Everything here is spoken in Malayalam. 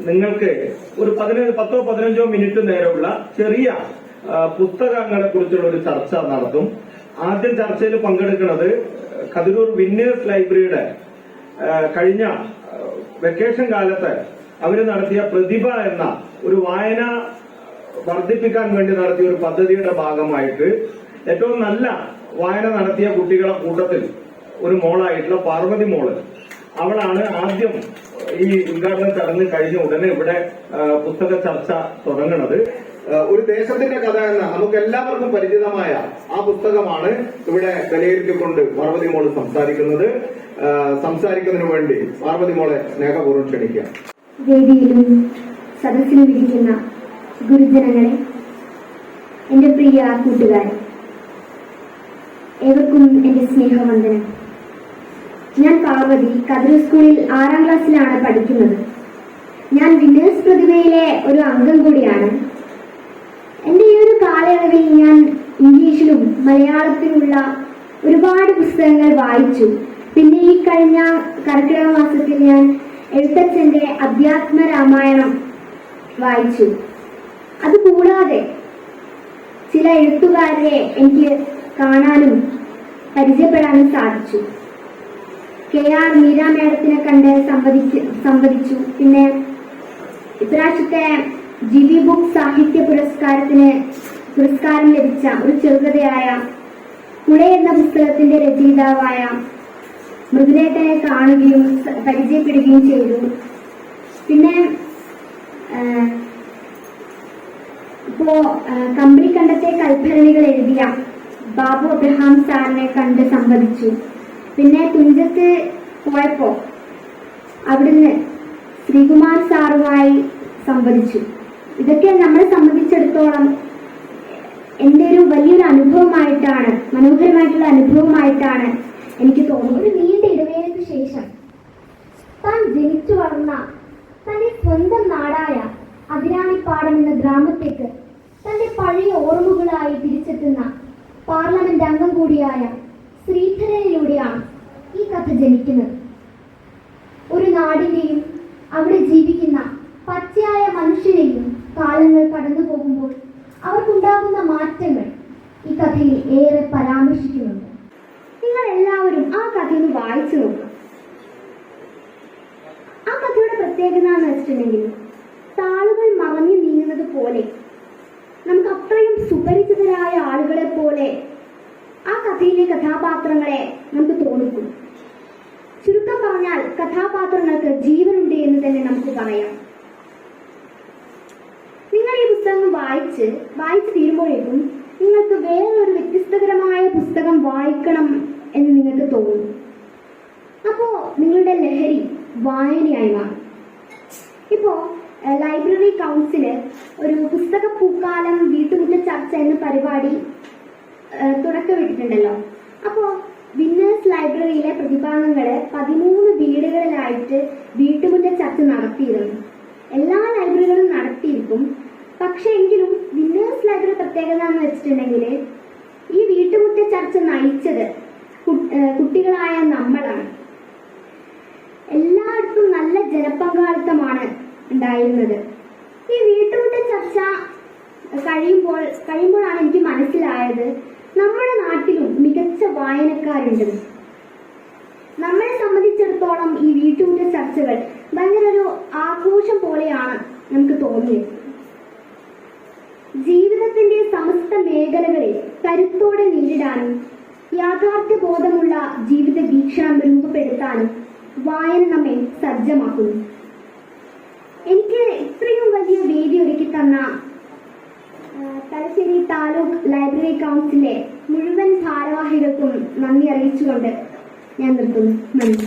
നിങ്ങൾക്ക് ഒരു 10-15 മിനിറ്റ് നേരമുള്ള ചെറിയ പുസ്തകങ്ങളെ കുറിച്ചുള്ള ഒരു ചർച്ച നടത്തും. ആദ്യം ചർച്ചയിൽ പങ്കെടുക്കുന്നത് കതിരൂർ വിന്നേഴ്സ് ലൈബ്രറിയുടെ കഴിഞ്ഞ വെക്കേഷൻ കാലത്ത് അവര് നടത്തിയ പ്രതിഭ എന്ന ഒരു വായന വർദ്ധിപ്പിക്കാൻ വേണ്ടി നടത്തിയ ഒരു പദ്ധതിയുടെ ഭാഗമായിട്ട് ഏറ്റവും നല്ല വായന നടത്തിയ കുട്ടികളെ കൂട്ടത്തിൽ ഒരു മോളായിട്ടുള്ള പാർവതി മോള്, അവളാണ് ആദ്യം ഈ ഉദ്ഘാടന ചടങ്ങ് കഴിഞ്ഞ ഉടനെ ഇവിടെ പുസ്തക ചർച്ച തുടങ്ങുന്നത്. ഒരു ദേശത്തിന്റെ കഥ എന്ന നമുക്ക് എല്ലാവർക്കും പരിചിതമായ ആ പുസ്തകമാണ് ഇവിടെ വിലയിരുത്തിക്കൊണ്ട് പാർവതി മോള് സംസാരിക്കുന്നതിന് വേണ്ടി പാർവതി മോളെ സ്നേഹപൂർവ്വം ക്ഷണിക്കുക. വേദിയിലും സദസ്സിലും ഇരിക്കുന്ന ഗുരുജനങ്ങളെ, എന്റെ പ്രിയ കൂട്ടുകാരെ, ഏവർക്കും എന്റെ സ്നേഹവന്ദനം. ഞാൻ പാർവതി, കതിരൂർ സ്കൂളിൽ 6ാം ക്ലാസ്സിലാണ് പഠിക്കുന്നത്. ഞാൻ വിന്നേഴ്സ് പ്രതിഭയിലെ ഒരു അംഗം കൂടിയാണ്. എന്റെ ഈ ഒരു കാലയളവിൽ ഞാൻ ഇംഗ്ലീഷിലും മലയാളത്തിലുള്ള ഒരുപാട് പുസ്തകങ്ങൾ വായിച്ചു. പിന്നെ ഈ കഴിഞ്ഞ കർക്കിടക മാസത്തിൽ ഞാൻ എഴുത്തച്ഛന്റെ അധ്യാത്മ രാമായണം വായിച്ചു. അതുകൂടാതെ ചില എഴുത്തുകാരെ എനിക്ക് കാണാനും പരിചയപ്പെടാനും സാധിച്ചു. KR മീര മേഡത്തിനെ കണ്ട് സംവദിച്ചു. പിന്നെ ഇപ്രാവശ്യത്തെ GB ബുക്ക് സാഹിത്യ പുരസ്കാരം ലഭിച്ച ഒരു ചെറുകഥയായ കുള എന്ന പുസ്തകത്തിന്റെ രചയിതാവായ മൃദുലേട്ടനെ കാണുകയും പരിചയപ്പെടുകയും ചെയ്തു. പിന്നെ ഇപ്പോ കമ്പിളിക്കണ്ടത്തെ കൽഭരണികൾ എഴുതിയ ബാബു അബ്രഹാം സാറിനെ കണ്ട് സംവദിച്ചു. പിന്നെ തുഞ്ചത്ത് പോയപ്പോ അവിടുന്ന് ശ്രീകുമാർ സാറുമായി സംവദിച്ചു. ഇതൊക്കെ നമ്മളെ സംബന്ധിച്ചിടത്തോളം എന്റെ ഒരു വലിയൊരു അനുഭവമായിട്ടാണ്, മനോഹരമായിട്ടുള്ള അനുഭവമായിട്ടാണ് എനിക്ക് തോന്നുന്നത്. ഒരു നീണ്ട ഇടവേളയ്ക്ക് ശേഷം താൻ ജനിച്ചു വളർന്ന തന്റെ സ്വന്തം നാടായ അതിരാണിപ്പാടം എന്ന ഗ്രാമത്തേക്ക് തന്റെ പഴയ ഓർമ്മകളായി തിരിച്ചെത്തുന്ന പാർലമെന്റ് അംഗം കൂടിയായ ശ്രീധരനിലൂടെയാണ് ഈ കഥ ജനിക്കുന്നത്. ഒരു നാടിന്റെയും അവിടെ ജീവിക്കുന്ന പച്ചയായ മനുഷ്യരെയും കാലങ്ങൾ കടന്നു പോകുമ്പോൾ അവർക്കുണ്ടാകുന്ന മാറ്റങ്ങൾ ഈ കഥയിൽ ഏറെ പരാമർശിക്കുന്നുണ്ട്. നിങ്ങൾ എല്ലാവരും ആ കഥയൊന്ന് വായിച്ചു നോക്കുക. ആ കഥയുടെ പ്രത്യേകത എന്ന് വെച്ചിട്ടുണ്ടെങ്കിൽ, താളുകൾ മറഞ്ഞു നീങ്ങുന്നത് പോലെ നമുക്ക് അത്രയും സുപരിചിതരായ ആളുകളെ പോലെ ആ കഥയിലെ കഥാപാത്രങ്ങളെ നമുക്ക് തോന്നിക്കും. ചുരുക്കം പറഞ്ഞാൽ കഥാപാത്രങ്ങൾക്ക് ജീവനുണ്ട് എന്ന് തന്നെ നമുക്ക് പറയാം. നിങ്ങൾ ഈ പുസ്തകം വായിച്ച് തീരുമ്പോഴേക്കും നിങ്ങൾക്ക് വേറൊരു വ്യത്യസ്തകരമായ പുസ്തകം വായിക്കണം എന്ന് നിങ്ങൾക്ക് തോന്നും. അപ്പോ നിങ്ങളുടെ ലഹരി വായനയായി മാറും. ഇപ്പോ ലൈബ്രറി കൗൺസില് ഒരു പുസ്തക പൂക്കാലം വീട്ടുമുറ്റ ചർച്ച എന്ന പരിപാടി തുടക്കമിട്ടിട്ടുണ്ടല്ലോ. അപ്പോ വിന്നേഴ്സ് ലൈബ്രറിയിലെ പ്രതിഭാഗങ്ങള് 13 വീടുകളിലായിട്ട് വീട്ടുമുറ്റ ചർച്ച നടത്തിയിരുന്നു. എല്ലാ ലൈബ്രറികളും നടത്തിയിരിക്കും. പക്ഷെ എങ്കിലും വിന്നേഴ്സ് ലൈബ്രറി പ്രത്യേകത എന്ന് വെച്ചിട്ടുണ്ടെങ്കിൽ, ഈ വീട്ടുമുറ്റ ചർച്ച നയിച്ചത് കുട്ടികളായ നമ്മളാണ്. എല്ലായിടത്തും നല്ല ജനപങ്കാളിത്തമാണ് ഉണ്ടായിരുന്നത്. ഈ വീട്ടുമുറ്റ ചർച്ച കഴിയുമ്പോഴാണ് എനിക്ക് മനസ്സിലായത് നമ്മുടെ നാട്ടിലും മികച്ച വായനക്കാരുണ്ട്. നമ്മളെ സംബന്ധിച്ചിടത്തോളം ഈ വീട്ടുമുറ്റ ചർച്ചകൾ ഭയങ്കര ഒരു ആഘോഷം പോലെയാണ് നമുക്ക് തോന്നിയത്. ജീവിതത്തിന്റെ സമസ്ത മേഖലകളിൽ കരുത്തോടെ നേരിടാനും യാഥാർത്ഥ്യ ബോധമുള്ള ജീവിത വീക്ഷണം രൂപപ്പെടുത്താനും വായന നമ്മെ സജ്ജമാക്കുന്നു. എനിക്ക് ഇത്രയും വലിയ വേദി ഒരുക്കി തന്ന തലശ്ശേരി താലൂക്ക് ലൈബ്രറി കൗൺസിലെ മുഴുവൻ ഭാരവാഹികൾക്കും നന്ദി അറിയിച്ചുകൊണ്ട് ഞാൻ നിർത്തുന്നു. നന്ദി.